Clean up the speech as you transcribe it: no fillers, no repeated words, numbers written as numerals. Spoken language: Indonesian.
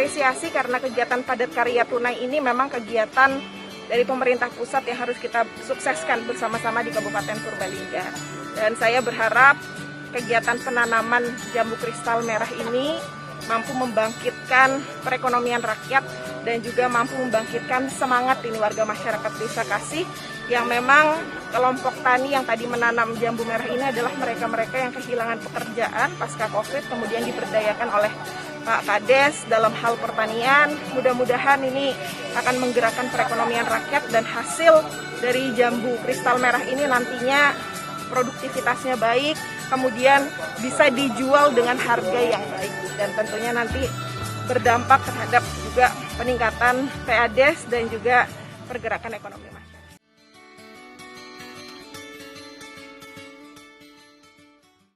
mengapresiasi karena kegiatan padat karya tunai ini memang kegiatan dari pemerintah pusat yang harus kita sukseskan bersama-sama di Kabupaten Purbalingga. Dan saya berharap kegiatan penanaman jambu kristal merah ini mampu membangkitkan perekonomian rakyat dan juga mampu membangkitkan semangat ini warga masyarakat Desa Kasih yang memang kelompok tani yang tadi menanam jambu merah ini adalah mereka-mereka yang kehilangan pekerjaan pasca Covid, kemudian diberdayakan oleh Pak Kades dalam hal pertanian. Mudah-mudahan ini akan menggerakkan perekonomian rakyat dan hasil dari jambu kristal merah ini nantinya produktivitasnya baik, kemudian bisa dijual dengan harga yang baik dan tentunya nanti berdampak terhadap juga peningkatan PADES dan juga pergerakan ekonomi masyarakat.